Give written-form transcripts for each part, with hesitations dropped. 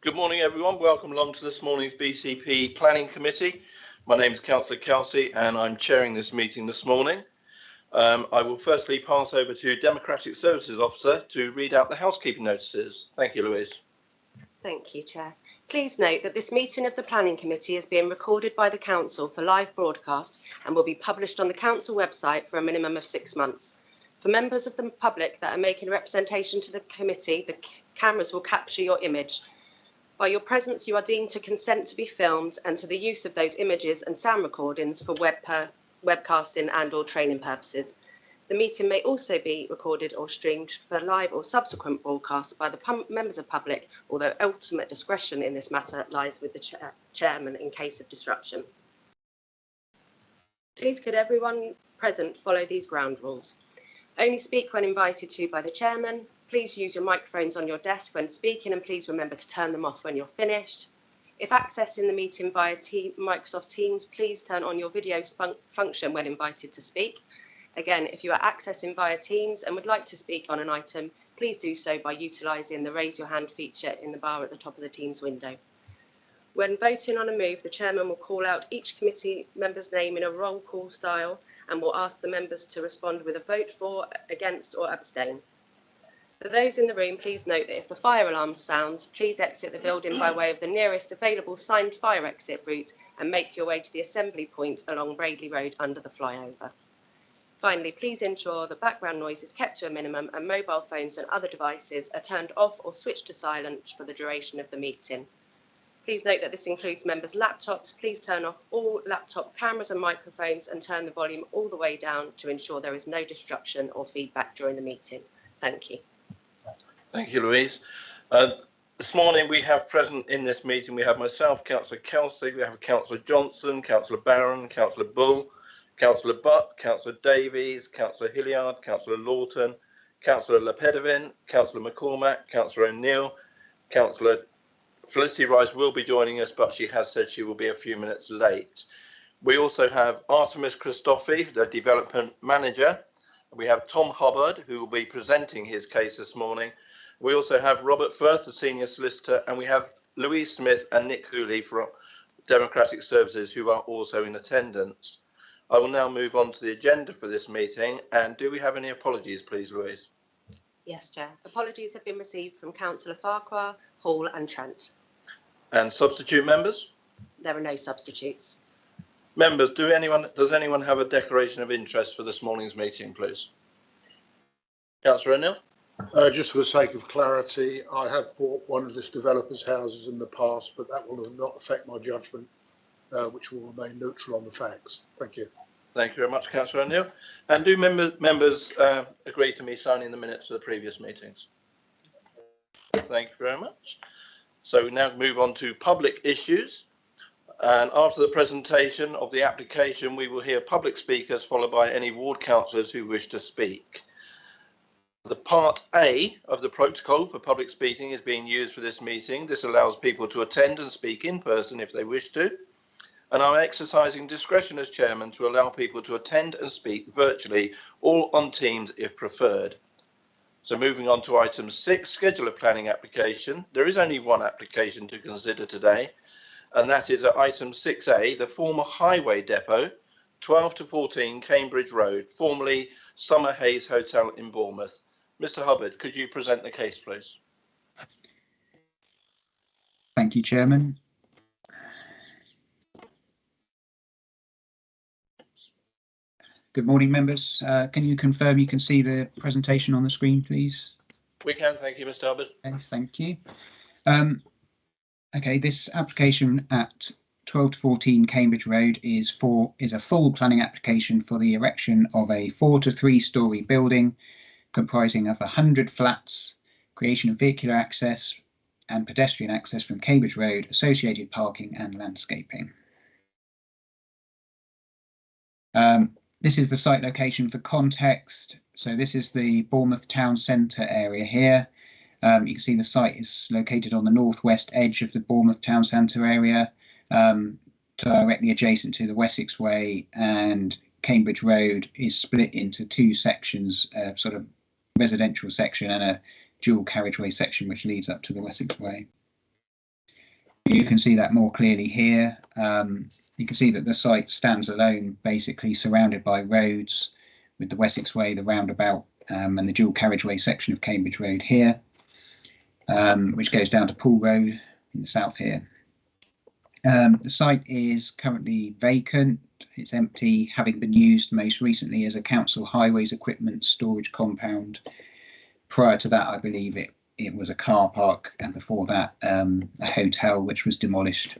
Good morning, everyone. Welcome along to this morning's BCP Planning Committee. My name is Councillor Kelsey and I'm chairing this meeting this morning. I will firstly pass over to Democratic Services Officer to read out the housekeeping notices. Thank you, Louise. Thank you, Chair. Please note that this meeting of the Planning Committee is being recorded by the Council for live broadcast and will be published on the Council website for a minimum of 6 months. For members of the public that are making a representation to the committee, the cameras will capture your image. By your presence, you are deemed to consent to be filmed and to the use of those images and sound recordings for webcasting and/or training purposes. The meeting may also be recorded or streamed for live or subsequent broadcast by the members of public, although ultimate discretion in this matter lies with the chairman in case of disruption. Please could everyone present follow these ground rules. Only speak when invited to by the chairman. Please use your microphones on your desk when speaking and please remember to turn them off when you're finished. If accessing the meeting via Microsoft Teams, please turn on your video function when invited to speak. Again, if you are accessing via Teams and would like to speak on an item, please do so by utilising the raise your hand feature in the bar at the top of the Teams window. When voting on a move, the chairman will call out each committee member's name in a roll call style and will ask the members to respond with a vote for, against or abstain. For those in the room, please note that if the fire alarm sounds, please exit the building by way of the nearest available signed fire exit route and make your way to the assembly point along Braidley Road under the flyover. Finally, please ensure the background noise is kept to a minimum and mobile phones and other devices are turned off or switched to silent for the duration of the meeting. Please note that this includes members' laptops. Please turn off all laptop cameras and microphones and turn the volume all the way down to ensure there is no disruption or feedback during the meeting. Thank you. Thank you, Louise. This morning we have present in this meeting, we have myself, Councillor Kelsey, we have Councillor Johnson, Councillor Barron, Councillor Bull, Councillor Butt, Councillor Davies, Councillor Hilliard, Councillor Lawton, Councillor Lepedevin, Councillor McCormack, Councillor O'Neill, Councillor Felicity Rice will be joining us, but she has said she will be a few minutes late. We also have Artemis Christofi, the Development Manager. We have Tom Hubbard, who will be presenting his case this morning. We also have Robert Firth, the Senior Solicitor, and we have Louise Smith and Nick Hooley from Democratic Services, who are also in attendance. I will now move on to the agenda for this meeting. And do we have any apologies, please, Louise? Yes, Chair. Apologies have been received from Councillor Farquhar, Hall and Trent. And substitute members? There are no substitutes. Members, does anyone have a declaration of interest for this morning's meeting, please? Councillor O'Neill? Just for the sake of clarity, I have bought one of this developer's houses in the past, but that will not affect my judgment, which will remain neutral on the facts. Thank you. Thank you very much, Councillor O'Neill. And do members agree to me signing the minutes of the previous meetings? Thank you very much. So we now move on to public issues. And after the presentation of the application, we will hear public speakers followed by any ward councillors who wish to speak. The Part A of the protocol for public speaking is being used for this meeting. This allows people to attend and speak in person if they wish to. And I'm exercising discretion as chairman to allow people to attend and speak virtually or on Teams if preferred. So moving on to item 6, schedule of planning application. There is only one application to consider today, and that is at item 6A, the former highway depot, 12 to 14 Cambridge Road, formerly Summer Hayes Hotel in Bournemouth. Mr. Hubbard, could you present the case, please? Thank you, Chairman. Good morning, members. Can you confirm you can see the presentation on the screen, please? We can, thank you, Mr. Hubbard. Okay, thank you. Okay, this application at 12 to 14 Cambridge Road is a full planning application for the erection of a 4 to 3 storey building comprising of 100 flats, creation of vehicular access and pedestrian access from Cambridge Road, associated parking and landscaping. This is the site location for context. So this is the Bournemouth town centre area here. You can see the site is located on the northwest edge of the Bournemouth town centre area, directly adjacent to the Wessex Way, and Cambridge Road is split into 2 sections, sort of residential section and a dual carriageway section which leads up to the Wessex Way. You can see that more clearly here. You can see that the site stands alone, basically surrounded by roads, with the Wessex Way, the roundabout, and the dual carriageway section of Cambridge Road here, which goes down to Poole Road in the south here. The site is currently vacant. It's empty, having been used most recently as a council highways equipment storage compound. Prior to that, I believe it was a car park, and before that, a hotel, which was demolished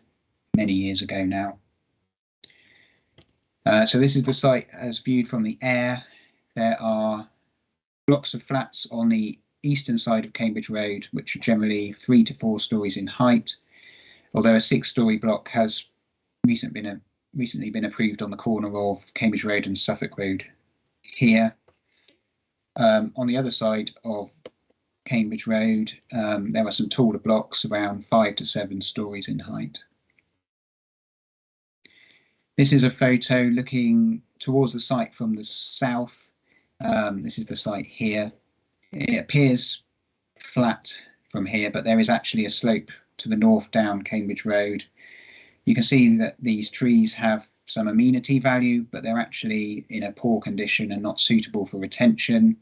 many years ago now. So this is the site as viewed from the air. There are blocks of flats on the eastern side of Cambridge Road, which are generally 3 to 4 stories in height, although a 6-story block has recently been approved on the corner of Cambridge Road and Suffolk Road here. On the other side of Cambridge Road, there are some taller blocks around 5 to 7 stories in height. This is a photo looking towards the site from the south. This is the site here. It appears flat from here, but there is actually a slope to the north down Cambridge Road. You can see that these trees have some amenity value, but they're actually in a poor condition and not suitable for retention.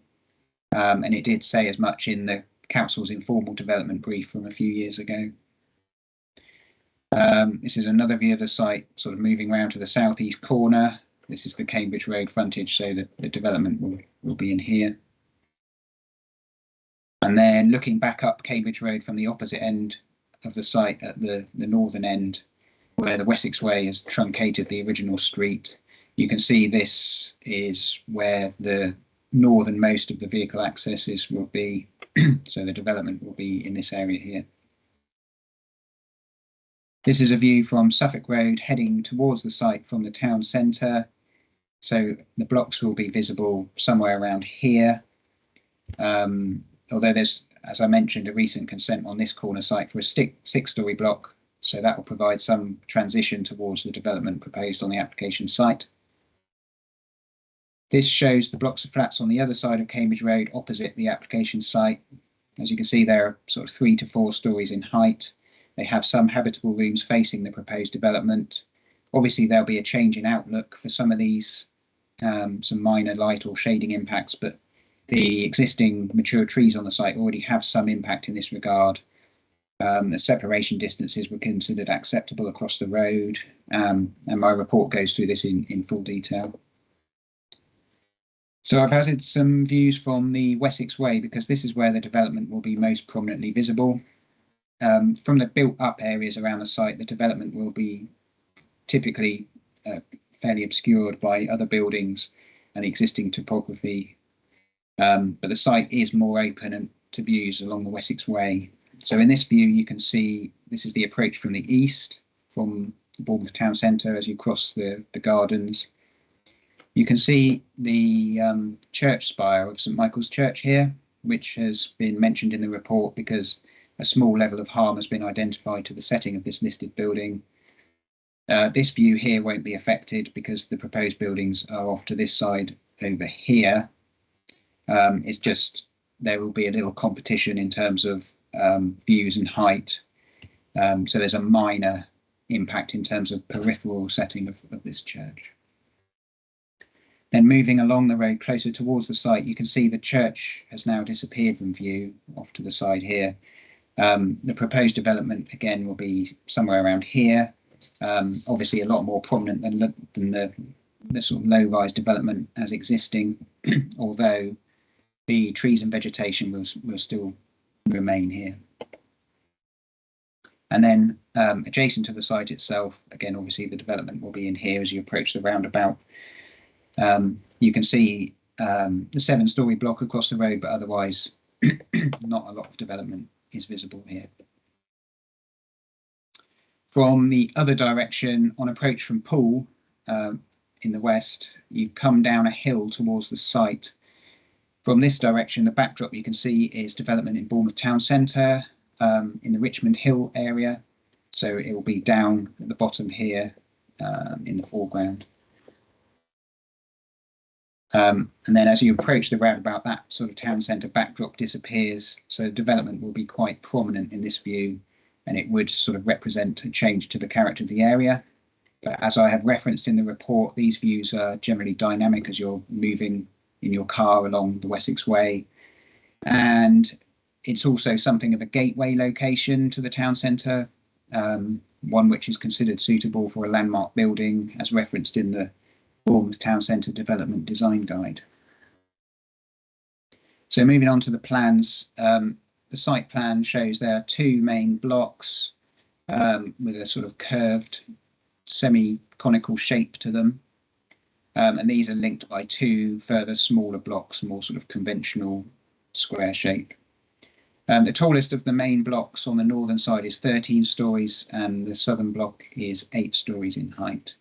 And it did say as much in the council's informal development brief from a few years ago. This is another view of the site, sort of moving around to the southeast corner. This is the Cambridge Road frontage, so that the development will be in here. And then looking back up Cambridge Road from the opposite end of the site at the northern end, where the Wessex Way has truncated the original street, you can see this is where the northernmost of the vehicle accesses will be. So the development will be in this area here. This is a view from Suffolk Road heading towards the site from the town centre. So the blocks will be visible somewhere around here. Although there's, as I mentioned, a recent consent on this corner site for a 6-story block. So that will provide some transition towards the development proposed on the application site. This shows the blocks of flats on the other side of Cambridge Road opposite the application site. As you can see, they're sort of 3 to 4 stories in height. They have some habitable rooms facing the proposed development. Obviously, there'll be a change in outlook for some of these, some minor light or shading impacts, but the existing mature trees on the site already have some impact in this regard. The separation distances were considered acceptable across the road, and my report goes through this in full detail. So I've added some views from the Wessex Way because this is where the development will be most prominently visible. From the built-up areas around the site, the development will be typically fairly obscured by other buildings and existing topography, but the site is more open to views along the Wessex Way. So in this view, you can see this is the approach from the east, from Bournemouth town centre as you cross the gardens. You can see the church spire of St Michael's Church here, which has been mentioned in the report because a small level of harm has been identified to the setting of this listed building. This view here won't be affected because the proposed buildings are off to this side over here. It's just there will be a little competition in terms of views and height. So there's a minor impact in terms of peripheral setting of this church. Then moving along the road closer towards the site, you can see the church has now disappeared from view off to the side here. The proposed development again will be somewhere around here. Obviously a lot more prominent than the sort of low-rise development as existing, although the trees and vegetation will still remain here. And then adjacent to the site itself, again, obviously the development will be in here as you approach the roundabout. You can see the 7-story block across the road, but otherwise not a lot of development is visible here. From the other direction, on approach from Poole in the west, you come down a hill towards the site. From this direction, the backdrop you can see is development in Bournemouth town centre, in the Richmond Hill area. So it will be down at the bottom here in the foreground. And then as you approach the roundabout, that sort of town centre backdrop disappears. So development will be quite prominent in this view. and it would sort of represent a change to the character of the area. But as I have referenced in the report, these views are generally dynamic as you're moving in your car along the Wessex Way. And it's also something of a gateway location to the town centre, one which is considered suitable for a landmark building as referenced in the Bournemouth Town Centre Development Design Guide. So moving on to the plans, the site plan shows there are two main blocks with a sort of curved semi-conical shape to them. And these are linked by two further smaller blocks, more sort of conventional square shape. The tallest of the main blocks on the northern side is 13 stories and the southern block is 8 stories in height.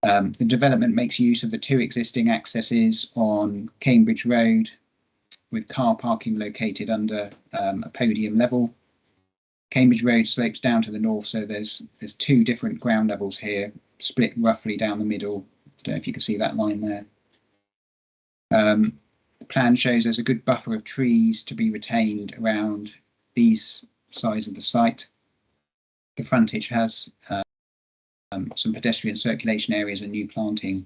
The development makes use of the two existing accesses on Cambridge Road, with car parking located under a podium level. Cambridge Road slopes down to the north, so there's two different ground levels here, split roughly down the middle. I don't know if you can see that line there. The plan shows there's a good buffer of trees to be retained around these sides of the site. The frontage has some pedestrian circulation areas and new planting,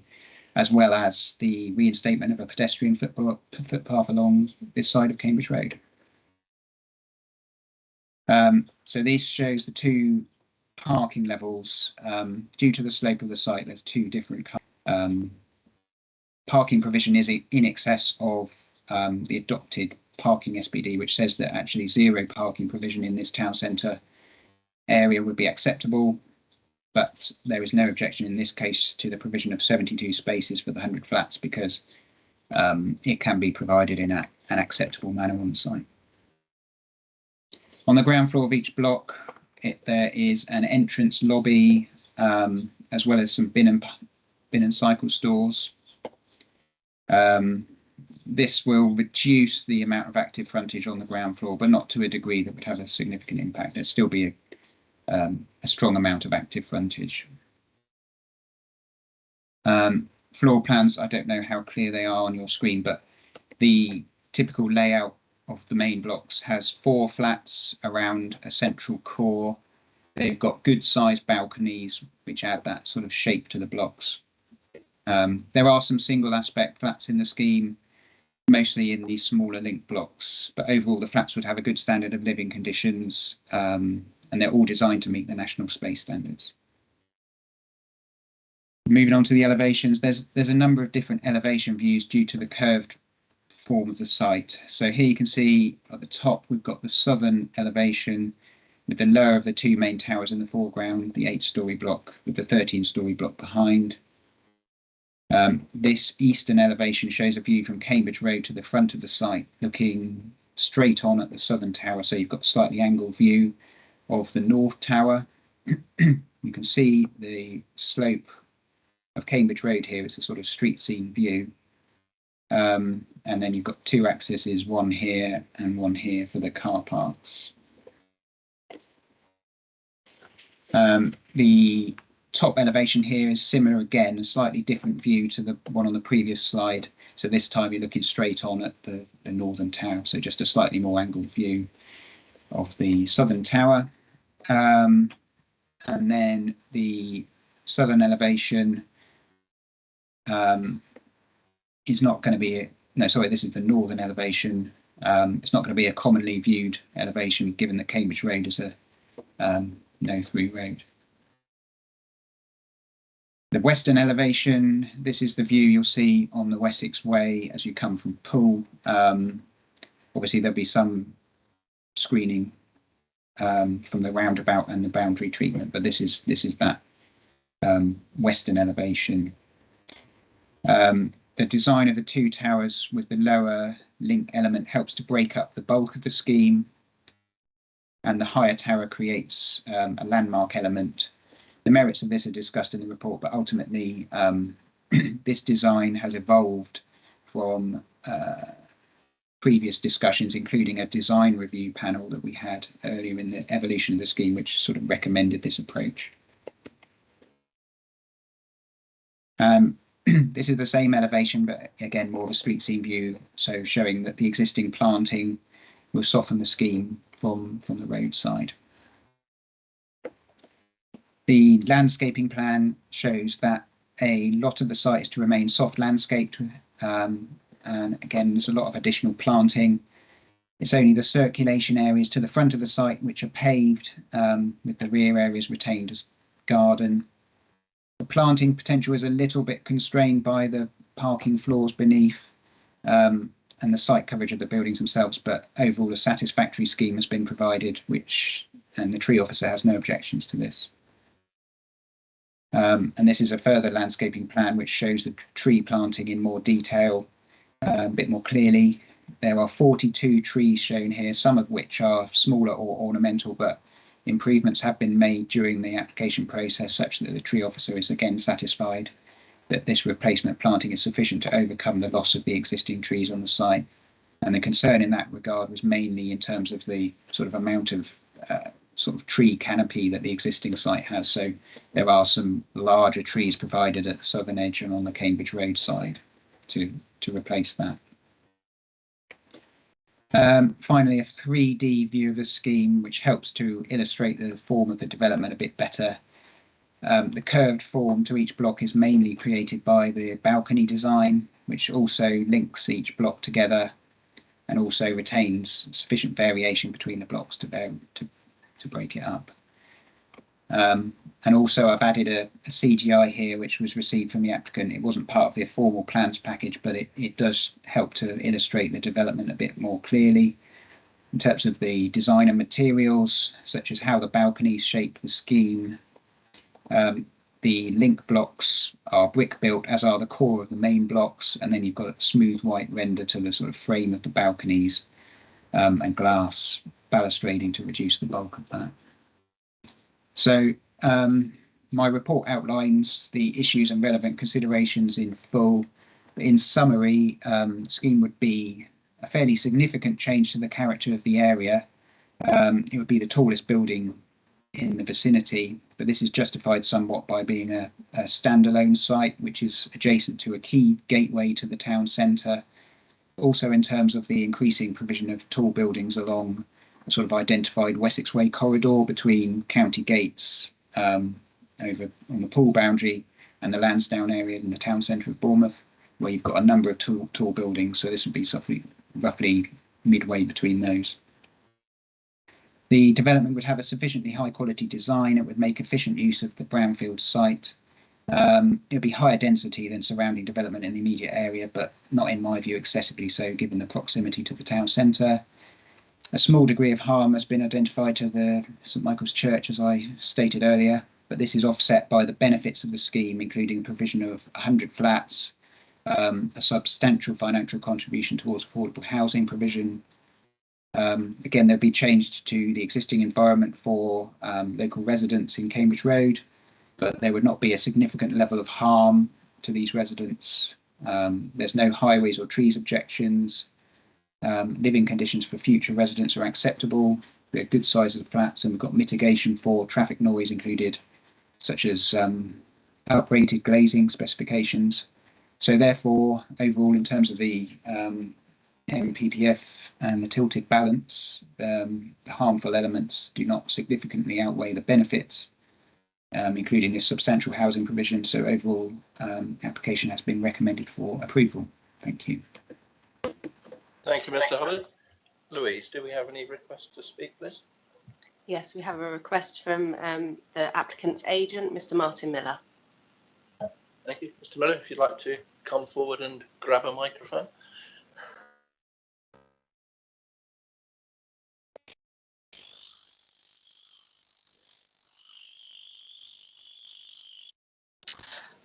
as well as the reinstatement of a pedestrian footpath along this side of Cambridge Road. So this shows the two parking levels. Due to the slope of the site, there's two different parking provision is in excess of the adopted parking SPD, which says that actually zero parking provision in this town centre area would be acceptable, but there is no objection in this case to the provision of 72 spaces for the 100 flats because it can be provided in an acceptable manner on the site. On the ground floor of each block, there is an entrance lobby, as well as some bin and cycle stores. This will reduce the amount of active frontage on the ground floor, but not to a degree that would have a significant impact. There'd still be a strong amount of active frontage. Floor plans, I don't know how clear they are on your screen, but the typical layout of the main blocks has 4 flats around a central core. They've got good sized balconies which add that sort of shape to the blocks. There are some single aspect flats in the scheme, mostly in these smaller linked blocks, but overall the flats would have a good standard of living conditions, and they're all designed to meet the national space standards. Moving on to the elevations, there's a number of different elevation views due to the curved form of the site. So here you can see at the top we've got the southern elevation with the lower of the two main towers in the foreground, the 8-storey block with the 13-storey block behind. This eastern elevation shows a view from Cambridge Road to the front of the site, looking straight on at the southern tower. So you've got a slightly angled view of the north tower. You can see the slope of Cambridge Road here. It's a sort of street scene view. And then you've got two accesses, one here and one here for the car parks. The top elevation here is similar again, a slightly different view to the one on the previous slide. So this time you're looking straight on at the northern tower, so just a slightly more angled view of the southern tower. And then the southern elevation is not going to be, this is the northern elevation. It's not going to be a commonly viewed elevation given that Cambridge Road is a no-through road. The western elevation, this is the view you'll see on the Wessex Way as you come from Poole. Obviously there'll be some screening from the roundabout and the boundary treatment, but this is that western elevation. The design of the two towers with the lower link element helps to break up the bulk of the scheme, and the higher tower creates a landmark element. The merits of this are discussed in the report, but ultimately this design has evolved from previous discussions, including a design review panel that we had earlier in the evolution of the scheme, which sort of recommended this approach. This is the same elevation, but again, more of a street scene view, so showing that the existing planting will soften the scheme from the roadside. The landscaping plan shows that a lot of the site is to remain soft landscaped, and again there's a lot of additional planting. It's only the circulation areas to the front of the site which are paved, with the rear areas retained as garden. The planting potential is a little bit constrained by the parking floors beneath, and the site coverage of the buildings themselves, but overall a satisfactory scheme has been provided, and the tree officer has no objections to this. And this is a further landscaping plan which shows the tree planting in more detail, a bit more clearly. There are 42 trees shown here, some of which are smaller or ornamental, but improvements have been made during the application process such that the tree officer is again satisfied that this replacement planting is sufficient to overcome the loss of the existing trees on the site. And the concern in that regard was mainly in terms of the sort of amount of sort of tree canopy that the existing site has. So there are some larger trees provided at the southern edge and on the Cambridge Road side to replace that. Finally, a 3D view of the scheme, which helps to illustrate the form of the development a bit better. The curved form to each block is mainly created by the balcony design, which also links each block together and also retains sufficient variation between the blocks to break it up. And also I've added a CGI here, which was received from the applicant. It wasn't part of the formal plans package, but it does help to illustrate the development a bit more clearly in terms of the design and materials, such as how the balconies shape the scheme. The link blocks are brick built, as are the core of the main blocks, and then you've got a smooth white render to the sort of frame of the balconies, and glass balustrading to reduce the bulk of that. So my report outlines the issues and relevant considerations in full. In summary, the scheme would be a fairly significant change to the character of the area. It would be the tallest building in the vicinity, but this is justified somewhat by being a standalone site, which is adjacent to a key gateway to the town centre. Also in terms of the increasing provision of tall buildings along a sort of identified Wessex Way corridor between county gates over on the pool boundary and the Lansdowne area in the town centre of Bournemouth, where you've got a number of tall buildings. So this would be roughly midway between those. The development would have a sufficiently high quality design. It would make efficient use of the brownfield site. It would be higher density than surrounding development in the immediate area, but not in my view excessively so given the proximity to the town centre. A small degree of harm has been identified to the St Michael's Church, as I stated earlier, but this is offset by the benefits of the scheme, including the provision of 100 flats, a substantial financial contribution towards affordable housing provision. Again, there'll be changed to the existing environment for local residents in Cambridge Road, but there would not be a significant level of harm to these residents. There's no highways or trees objections. Living conditions for future residents are acceptable. They're good sizes of flats, and we've got mitigation for traffic noise included, such as uprated glazing specifications. So therefore, overall, in terms of the MPPF and the tilted balance, the harmful elements do not significantly outweigh the benefits, including this substantial housing provision. So overall, application has been recommended for approval. Thank you. Thank you, Mr. Hubbard. Louise, do we have any requests to speak, please? Yes, we have a request from the applicant's agent, Mr. Martin Miller. Thank you. Mr. Miller, if you'd like to come forward and grab a microphone.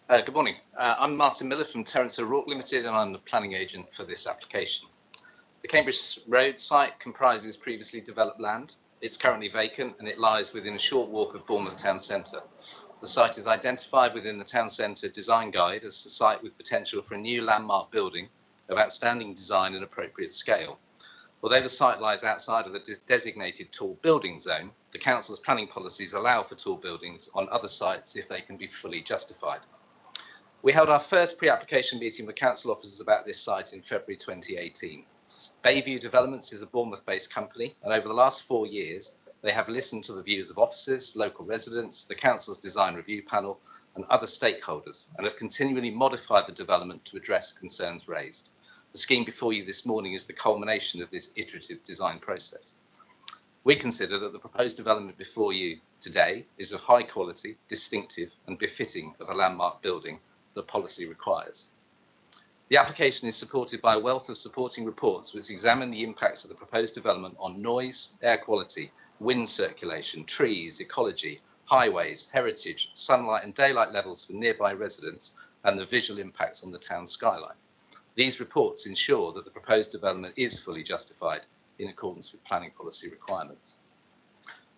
Good morning. I'm Martin Miller from Terence O'Rourke Limited, and I'm the planning agent for this application. The Cambridge Road site comprises previously developed land. It's currently vacant and it lies within a short walk of Bournemouth Town Centre. The site is identified within the Town Centre Design Guide as a site with potential for a new landmark building of outstanding design and appropriate scale. Although the site lies outside of the designated tall building zone, the Council's planning policies allow for tall buildings on other sites if they can be fully justified. We held our first pre-application meeting with council officers about this site in February 2018. Bayview Developments is a Bournemouth-based company, and over the last 4 years, They have listened to the views of officers, local residents, the council's design review panel and other stakeholders, and have continually modified the development to address concerns raised. The scheme before you this morning is the culmination of this iterative design process. We consider that the proposed development before you today is of high quality, distinctive and befitting of a landmark building that policy requires. The application is supported by a wealth of supporting reports which examine the impacts of the proposed development on noise, air quality, wind circulation, trees, ecology, highways, heritage, sunlight and daylight levels for nearby residents and the visual impacts on the town skyline. These reports ensure that the proposed development is fully justified in accordance with planning policy requirements.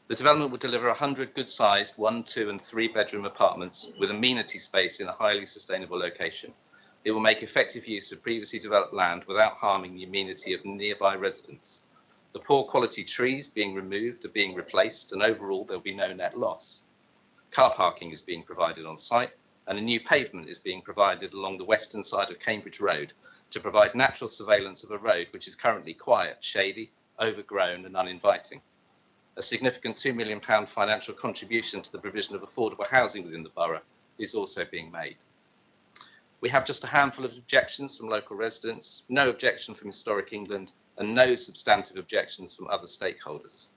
The development would deliver 100 good-sized 1, 2 and 3 bedroom apartments with amenity space in a highly sustainable location. It will make effective use of previously developed land without harming the amenity of nearby residents. The poor quality trees being removed are being replaced, and overall there will be no net loss. Car parking is being provided on site, and a new pavement is being provided along the western side of Cambridge Road to provide natural surveillance of a road which is currently quiet, shady, overgrown and uninviting. A significant £2 million financial contribution to the provision of affordable housing within the borough is also being made. We have just a handful of objections from local residents, no objection from Historic England and no substantive objections from other stakeholders.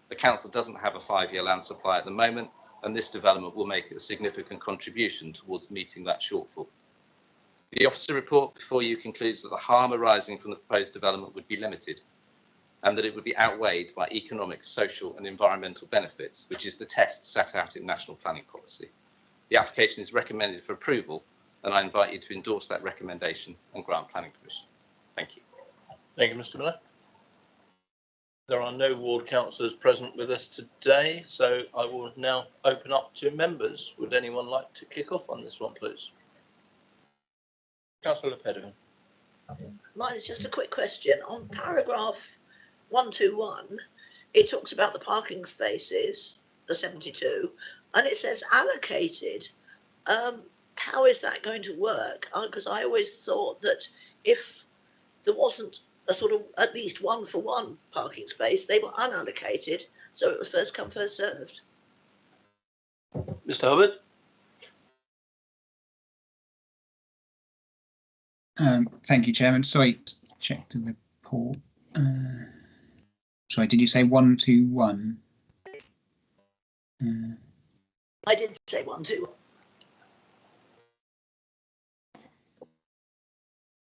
The council doesn't have a 5-year land supply at the moment, and this development will make a significant contribution towards meeting that shortfall. The officer report before you concludes that the harm arising from the proposed development would be limited and that it would be outweighed by economic, social and environmental benefits, which is the test set out in national planning policy. The application is recommended for approval, and I invite you to endorse that recommendation and grant planning permission. Thank you. Thank you, Mr. Miller. There are no ward councillors present with us today, so I will now open up to members. Would anyone like to kick off on this one, please? Councillor Pedderman. Mine is just a quick question. On paragraph 121, it talks about the parking spaces, the 72, and it says allocated. How is that going to work? Because I always thought that if there wasn't a sort of at least 1-for-1 parking space, they were unallocated, so it was first come, first served. Mr. Hubbard. Thank you, Chairman. Sorry, check the report. Sorry, did you say 121? I did say 1, 2.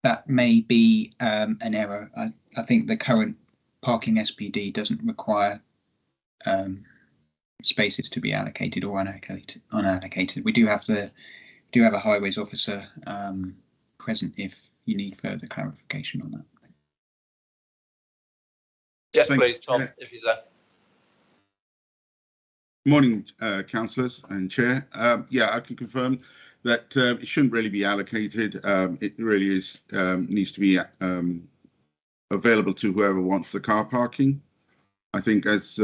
That may be an error. I think the current parking SPD doesn't require spaces to be allocated or unallocated. We do have a highways officer present if you need further clarification on that. Yes, please, Tom, if he's there. Morning, councillors and chair. Yeah, I can confirm that it shouldn't really be allocated. It really is needs to be available to whoever wants the car parking. I think, as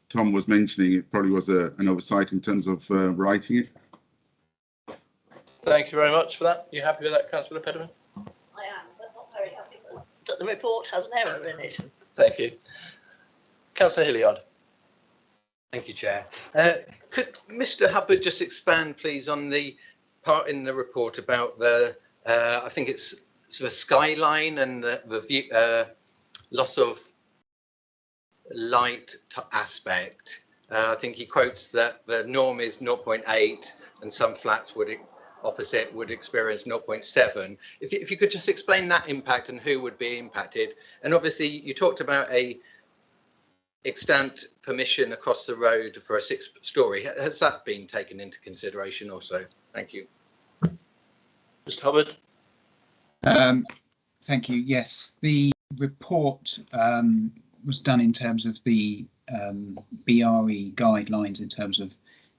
Tom was mentioning, it probably was an oversight in terms of writing it. Thank you very much for that. You happy with that, Councillor Pedderman? I am, but not very happy that the report has an error in it. Thank you. Councillor Hilliard. Thank you, Chair. Could Mr. Hubbard just expand, please, on the part in the report about the, I think it's sort of skyline and the view, loss of light aspect. I think he quotes that the norm is 0.8 and some flats opposite would experience 0.7. If you could just explain that impact and who would be impacted. And obviously you talked about a extant permission across the road for a 6-storey. Has that been taken into consideration also? Thank you. Mr. Hubbard. Thank you. Yes, the report was done in terms of the BRE guidelines in terms of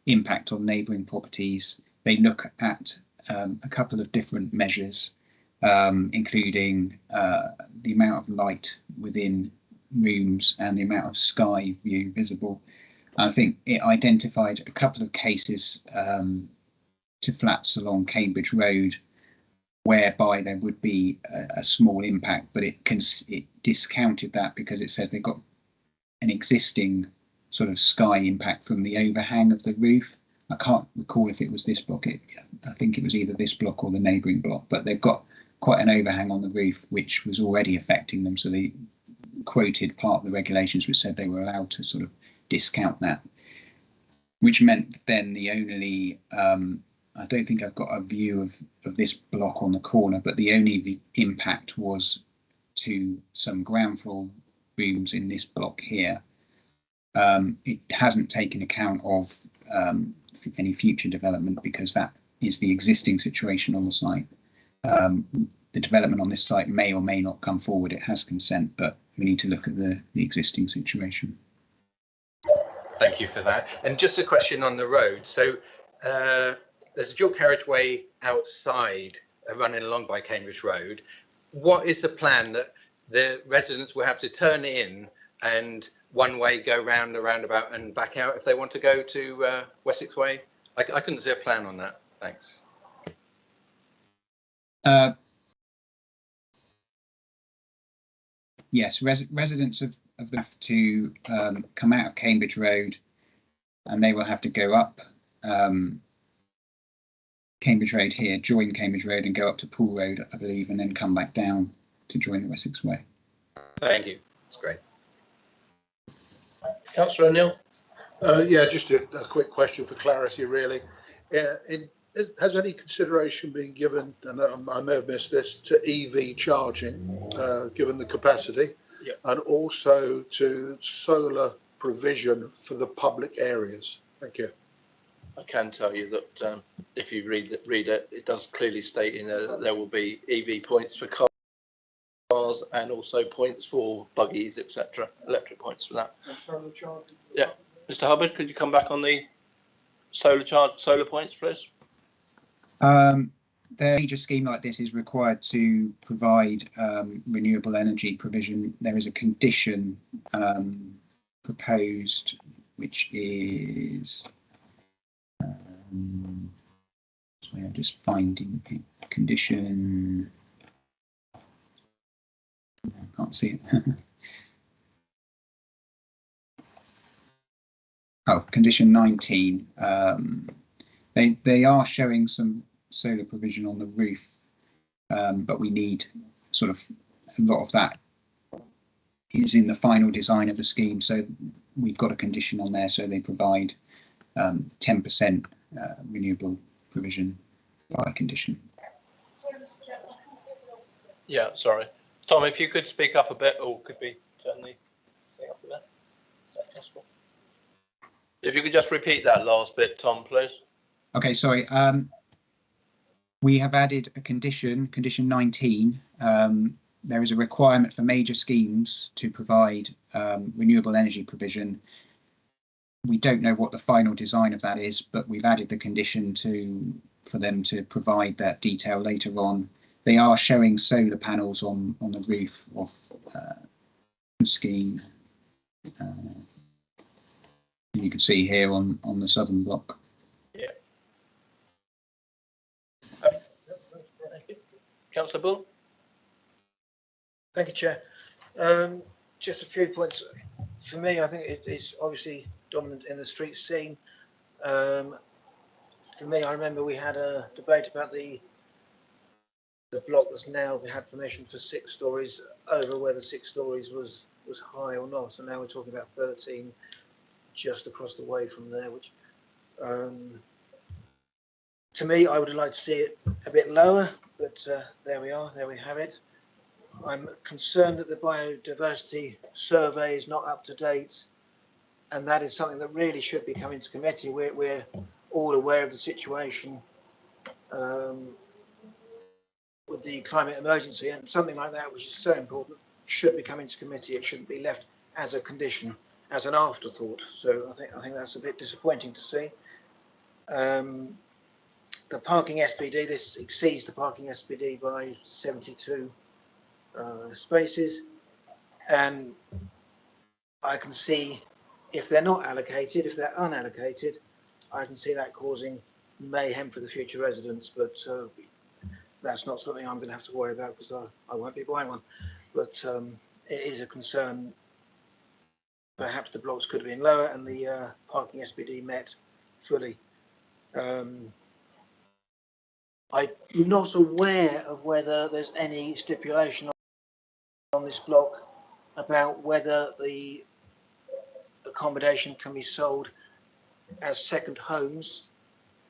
impact on neighbouring properties. They look at a couple of different measures, including the amount of light within rooms and the amount of sky view visible. I think it identified a couple of cases to flats along Cambridge Road whereby there would be a small impact, but it discounted that because it says they've got an existing sort of sky impact from the overhang of the roof. I can't recall if it was this block. I think it was either this block or the neighbouring block, but they've got quite an overhang on the roof, which was already affecting them. So they quoted part of the regulations which said they were allowed to sort of discount that, which meant then the only, I don't think I've got a view of this block on the corner, but the only impact was to some ground floor rooms in this block here. It hasn't taken account of any future development because that is the existing situation on the site. The development on this site may or may not come forward. It has consent, but we need to look at the existing situation. Thank you for that. And just a question on the road. So there's a dual carriageway outside running along by Cambridge Road. What is the plan that the residents will have to turn in and one way go round the roundabout and back out if they want to go to Wessex Way? I couldn't see a plan on that. Thanks. Yes, residents have to come out of Cambridge Road, and they will have to go up Cambridge Road here, join Cambridge Road and go up to Poole Road, I believe, and then come back down to join the Wessex Way. Thank you. That's great. Councillor O'Neill. Yeah, just a quick question for clarity, really. Has any consideration been given, and I may have missed this, to EV charging, given the capacity, and also to solar provision for the public areas? Thank you. I can tell you that if you read it, it does clearly state in there that there will be EV points for cars and also points for buggies, etc. Electric points for that. And solar charging? Yeah, Mr. Hubbard, could you come back on the solar points, please? The major scheme like this is required to provide renewable energy provision. There is a condition proposed, which is sorry, I'm just finding the condition. I can't see it. Oh, condition 19. They are showing some solar provision on the roof, but we need sort of a lot of that is in the final design of the scheme. So we've got a condition on there, so they provide 10% renewable provision by condition. Yeah, sorry. Tom, if you could speak up a bit, or could we turn the thing up a bit? Is that possible? If you could just repeat that last bit, Tom, please. Okay, sorry. We have added a condition 19. There is a requirement for major schemes to provide renewable energy provision. We don't know what the final design of that is, but we've added the condition for them to provide that detail later on. They are showing solar panels on the roof of the scheme. You can see here on the southern block. Yeah. Thank you. Councillor Bull. Thank you, Chair. Just a few points. For me, I think it is obviously dominant in the street scene. For me, I remember we had a debate about the block that's now, we had permission for 6 stories over whether 6 stories was high or not, and now we're talking about 13 just across the way from there, which to me, I would like to see it a bit lower, but there we are, there we have it. I'm concerned that the biodiversity survey is not up to date, and that is something that really should be coming to committee. We're all aware of the situation with the climate emergency, and something like that, which is so important, should be coming to committee. It shouldn't be left as a condition, as an afterthought. So I think that's a bit disappointing to see. The parking SPD, this exceeds the parking SPD by 72 spaces, and I can see if they're not allocated, if they're unallocated, I can see that causing mayhem for the future residents, but that's not something I'm going to have to worry about because I won't be buying one. But it is a concern perhaps the blocks could have been lower and the parking SPD met fully. I'm not aware of whether there's any stipulation on this block about whether the accommodation can be sold as second homes,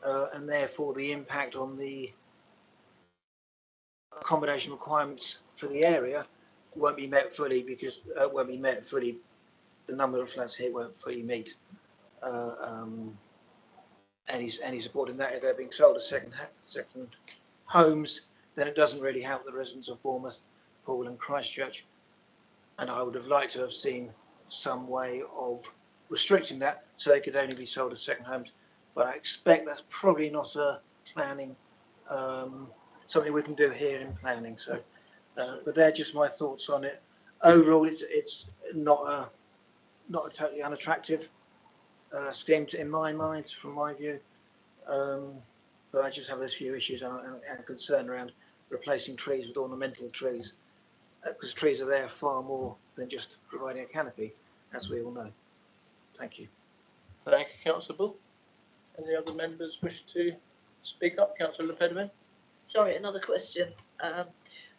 and therefore the impact on the accommodation requirements for the area won't be met fully, because the number of flats here won't fully meet any support in that. If they're being sold as second homes, then it doesn't really help the residents of Bournemouth, Poole and Christchurch. And I would have liked to have seen some way of restricting that so they could only be sold as second homes. But I expect that's probably not a planning, something we can do here in planning. So, but they're just my thoughts on it. Overall, it's not a totally unattractive scheme in my mind, from my view. But I just have those few issues and concern around replacing trees with ornamental trees, because trees are there far more than just providing a canopy, as we all know. Thank you. Thank you, Councillor Bull. Any other members wish to speak up? Councillor Pedman? Sorry, another question,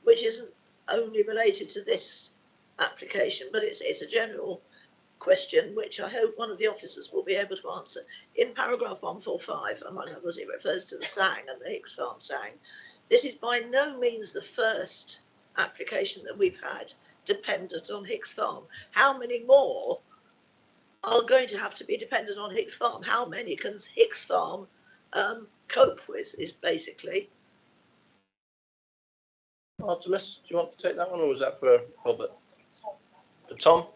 which isn't only related to this application, but it's a general question which I hope one of the officers will be able to answer. In paragraph 145, among others, it refers to the SANG and the Hicks Farm SANG. This is by no means the first application that we've had dependent on Hicks Farm. How many more are going to have to be dependent on Hicks Farm? How many can Hicks Farm cope with, is basically. Artemis, do you want to take that one, or was that for Hubbard? For Tom?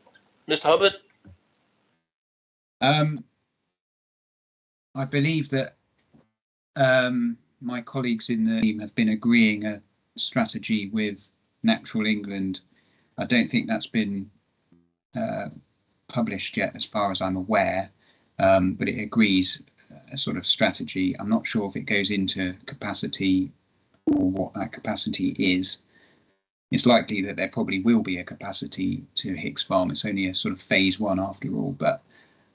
Mr. Hubbard? I believe that my colleagues in the team have been agreeing a strategy with Natural England. I don't think that's been published yet, as far as I'm aware, but it agrees a sort of strategy. I'm not sure if it goes into capacity or what that capacity is. It's likely that there probably will be a capacity to Hicks Farm. It's only a sort of phase one after all, but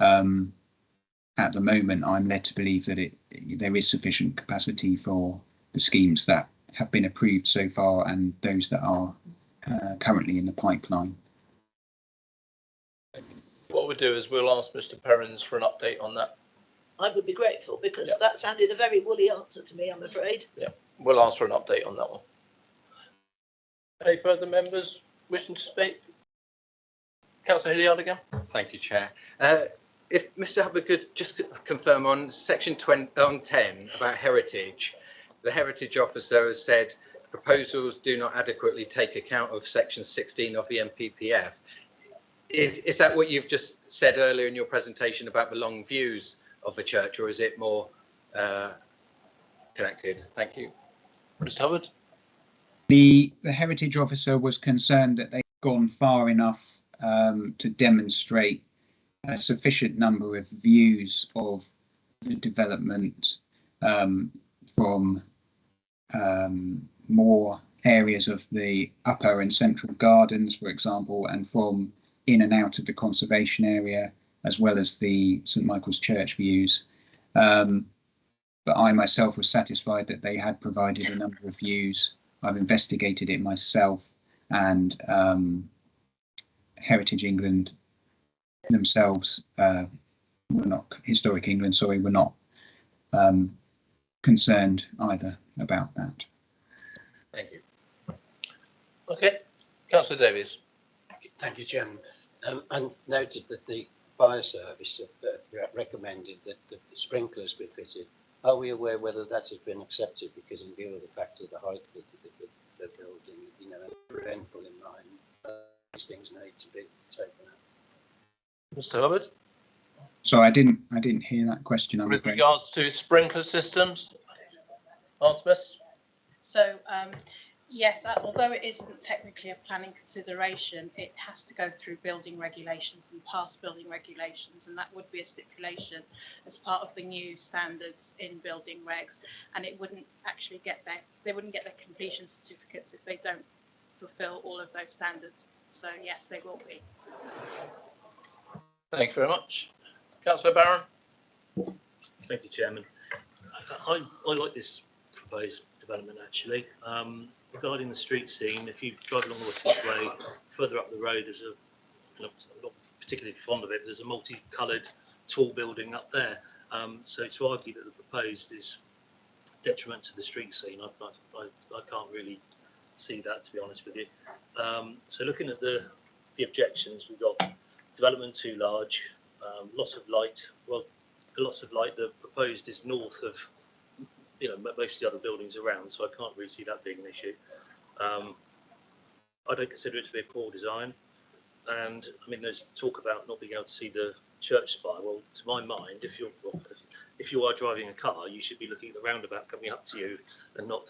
at the moment I'm led to believe that there is sufficient capacity for the schemes that have been approved so far and those that are currently in the pipeline. What we'll do is we'll ask Mr. Perrins for an update on that. I would be grateful, because that sounded a very woolly answer to me, I'm afraid. Yeah, we'll ask for an update on that one. Any further members wishing to speak? Councillor Hilliard again. Thank you, Chair. If Mr. Hubbard could just confirm on section 10 about heritage, the heritage officer has said proposals do not adequately take account of section 16 of the MPPF. Is that what you've just said earlier in your presentation about the long views of the church, or is it more connected? Thank you. Mr. Hubbard? The heritage officer was concerned that they'd gone far enough to demonstrate a sufficient number of views of the development from more areas of the upper and central gardens, for example, and from in and out of the conservation area, as well as the St Michael's Church views. But I myself was satisfied that they had provided a number of views. I've investigated it myself, and Heritage England themselves were not, Historic England, sorry, were not concerned either about that. Thank you. Okay, Councillor Davies. Thank you, Chairman. I noted that the fire service recommended that the sprinklers be fitted. Are we aware whether that has been accepted? Because in view of the fact of the height of the building, you know, rainfall in mind, these things need to be taken out. Mr. Hubbard? So I didn't hear that question. With regards to sprinkler systems, Artemis? So yes, although it isn't technically a planning consideration, it has to go through building regulations and pass building regulations, and that would be a stipulation as part of the new standards in building regs, and it wouldn't actually get they wouldn't get their completion certificates if they don't fulfill all of those standards. So yes, they will be. Thank you very much. Councillor Barron. Thank you, Chairman. I like this proposed development actually. Regarding the street scene, if you drive along the Wessex Way, further up the road, there's I'm not particularly fond of it, but there's a multi-coloured tall building up there. So to argue that the proposed is detriment to the street scene, I can't really see that, to be honest with you. So looking at the objections, we've got development too large, loss of light. Well, the loss of light, the proposed is north of, most of the other buildings around, so I can't really see that being an issue. I don't consider it to be a poor design. And I mean, there's talk about not being able to see the church spire. Well, to my mind, if you are driving a car, you should be looking at the roundabout coming up to you and not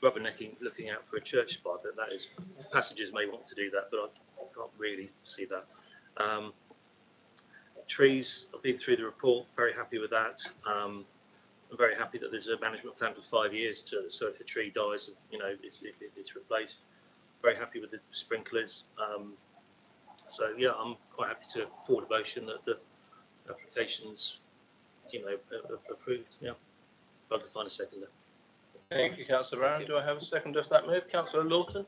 rubbernecking, looking out for a church spire. But that is, passengers may want to do that, but I can't really see that. Trees, I've been through the report, very happy with that. I'm very happy that there's a management plan for 5 years so if a tree dies, it's replaced. Very happy with the sprinklers. So yeah, I'm quite happy to forward a motion that the application's, approved. Yeah, I'll find a seconder. Thank you, Councillor Barron. Do I have a seconder of that move? Councillor Lawton?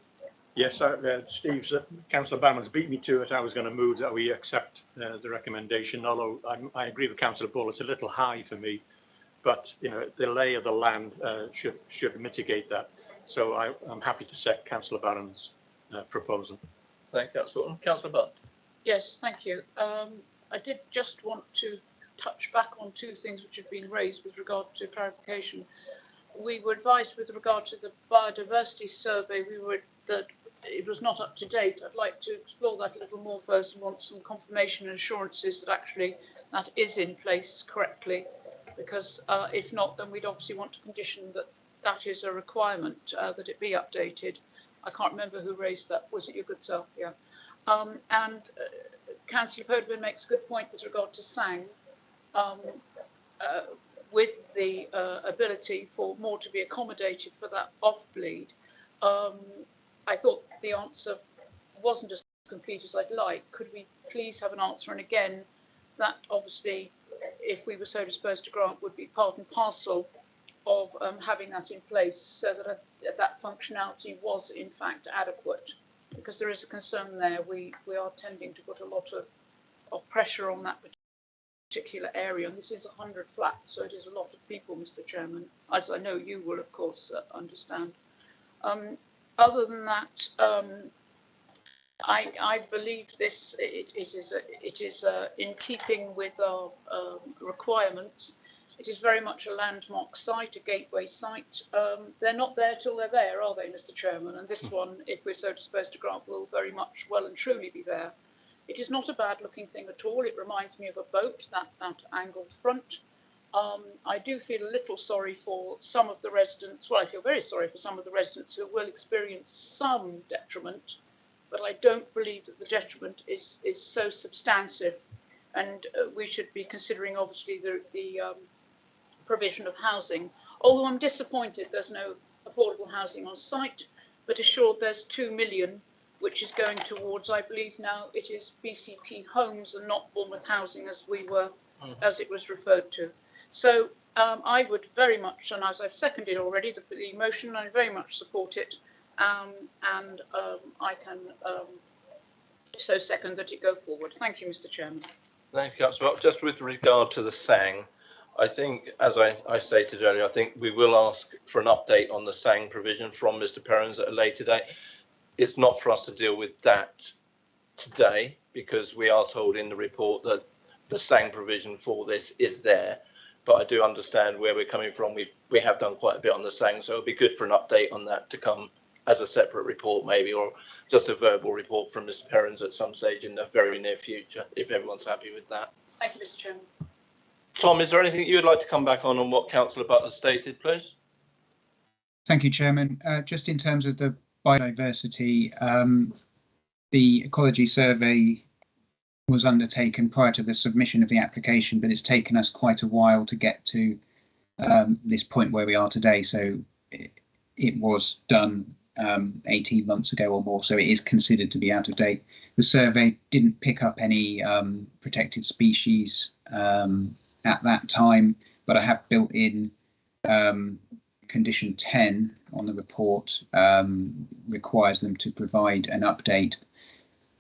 Yes, Steve's Councillor Barron's beat me to it. I was going to move that we accept the recommendation, although I agree with Councillor Bull, it's a little high for me, but the lay of the land should mitigate that. So I'm happy to set Councillor Barron's proposal. Thank you, Councillor Lawton. Councillor Butt. Yes, thank you. I did just want to touch back on two things which have been raised with regard to clarification. We were advised with regard to the biodiversity survey, that it was not up to date. I'd like to explore that a little more first and want some confirmation and assurances that actually that is in place correctly, because if not, then we'd obviously want to condition that that is a requirement, that it be updated. I can't remember who raised that. Was it your good self? Yeah. And Councillor Podman makes a good point with regard to SANG, with the ability for more to be accommodated for that off-bleed. I thought the answer wasn't as complete as I'd like. Could we please have an answer? And again, that obviously, if we were so disposed to grant, would be part and parcel of having that in place, so that that functionality was in fact adequate, because there is a concern there. We are tending to put a lot of pressure on that particular area, and this is 100 flats, so it is a lot of people, Mr. Chairman, as I know you will of course understand. Other than that, I believe this it is in keeping with our requirements. It is very much a landmark site, a gateway site. They're not there till they're there, are they, Mr. Chairman? And this one, if we're so disposed to grant, will very much well and truly be there. It is not a bad looking thing at all. It reminds me of a boat, that angled front. I do feel a little sorry for some of the residents. Well, I feel very sorry for some of the residents who will experience some detriment, but I don't believe that the detriment is so substantive. And we should be considering, obviously, the provision of housing. Although I'm disappointed there's no affordable housing on site, but assured there's 2 million, which is going towards, I believe now it is BCP homes and not Bournemouth housing as it was referred to. So I would very much, and as I've seconded already the motion, I very much support it, and I can so second that it go forward. Thank you, Mr. Chairman. Thank you, Councillor. Just with regard to the SANG, I think, as I stated earlier, I think we will ask for an update on the SANG provision from Mr. Perrins at a later date. It's not for us to deal with that today, because we are told in the report that the SANG provision for this is there. But I do understand where we're coming from. We have done quite a bit on the SANG, so it'd be good for an update on that to come as a separate report, maybe, or just a verbal report from Mr. Perrins at some stage in the very near future, if everyone's happy with that. Thank you, Mr. Chairman. Tom, is there anything you would like to come back on what Councillor Butler stated, please? Thank you, Chairman. Just in terms of the biodiversity, the ecology survey was undertaken prior to the submission of the application, but it's taken us quite a while to get to this point where we are today. So it was done 18 months ago or more, so it is considered to be out of date. The survey didn't pick up any protected species at that time, but I have built in condition 10 on the report, requires them to provide an update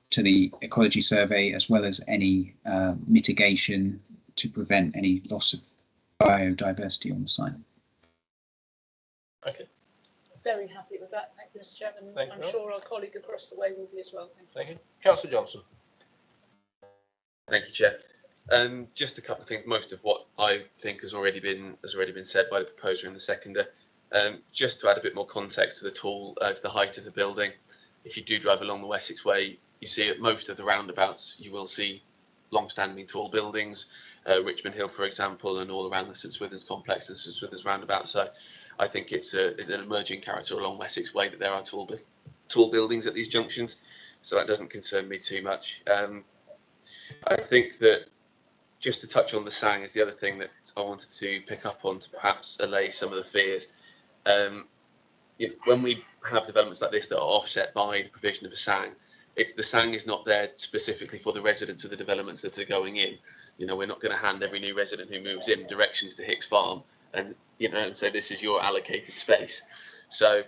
to the ecology survey, as well as any mitigation to prevent any loss of biodiversity on the site. Okay. Very happy with that. Thank you, Mr. Chairman. Thank I'm you. sure our colleague across the way will be as well. Thank you. Thank you. Councillor Johnson. Thank you, Chair. Just a couple of things. Most of what I think has already been said by the proposer and the seconder. Just to add a bit more context to the to the height of the building. If you do drive along the Wessex Way, you see at most of the roundabouts, you will see long-standing tall buildings, Richmond Hill, for example, and all around the St Swithin's complex and St Swithin's roundabout. So I think it's an emerging character along Wessex Way that there are tall buildings at these junctions. So that doesn't concern me too much. I think that just to touch on the SANG is the other thing that I wanted to pick up on to perhaps allay some of the fears. When we have developments like this that are offset by the provision of a SANG, the SANG is not there specifically for the residents of the developments that are going in. We're not going to hand every new resident who moves in directions to Hicks Farm and say this is your allocated space. So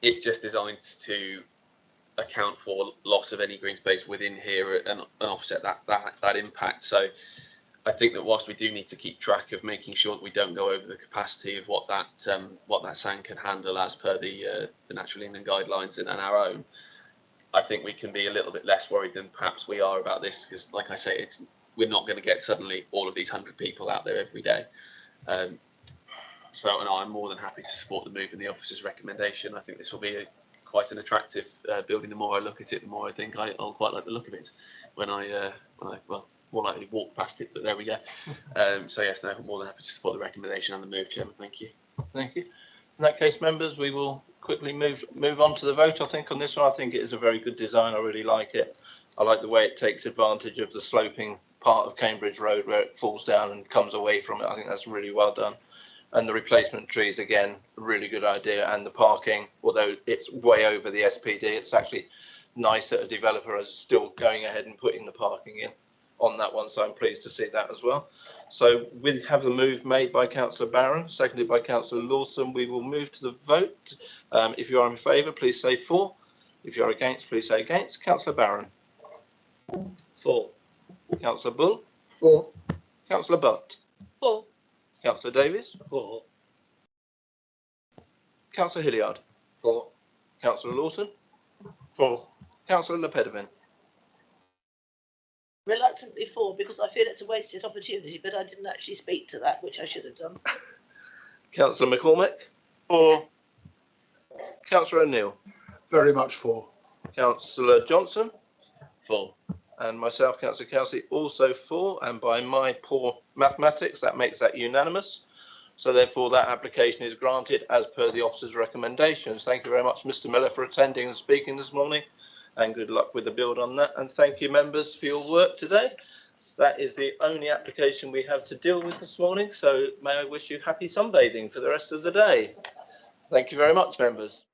it's just designed to account for loss of any green space within here and offset that impact. So I think that whilst we do need to keep track of making sure that we don't go over the capacity of what that SANG can handle as per the Natural England guidelines and our own, I think we can be a little bit less worried than perhaps we are about this, because like I say, we're not going to get suddenly all of these 100 people out there every day. So I'm more than happy to support the move in the officer's recommendation. I think this will be quite an attractive building. The more I look at it, the more I think I'll quite like the look of it when I more likely walk past it, but there we go. So yes, no, I'm more than happy to support the recommendation and the move, Chairman. Thank you. Thank you. In that case, members, we will quickly move on to the vote. I think on this one, I think it is a very good design. I really like it. I like the way it takes advantage of the sloping part of Cambridge Road where it falls down and comes away from it. I think that's really well done. And the replacement trees, again, a really good idea. And the parking, although it's way over the SPD, it's actually nice that a developer is still going ahead and putting the parking in on that one. So I'm pleased to see that as well. So we have a move made by Councillor Barron, seconded by Councillor Lawson. We will move to the vote. If you are in favour, please say for. If you are against, please say against. Councillor Barron. For. Councillor Bull. For. Councillor Butt. For. Councillor Davies. For. Councillor Hilliard. For. Councillor Lawson. For. Councillor Le Pedevin. Reluctantly for, because I feel it's a wasted opportunity, but I didn't actually speak to that, which I should have done. Councillor McCormick. For. Councillor O'Neill. Very much for. Councillor Johnson. For. And myself, Councillor Kelsey, also for. And by my poor mathematics, that makes that unanimous. So therefore, that application is granted as per the officer's recommendations. Thank you very much, Mr. Miller, for attending and speaking this morning. And good luck with the build on that. And thank you, members, for your work today. That is the only application we have to deal with this morning. So may I wish you happy sunbathing for the rest of the day. Thank you very much, members.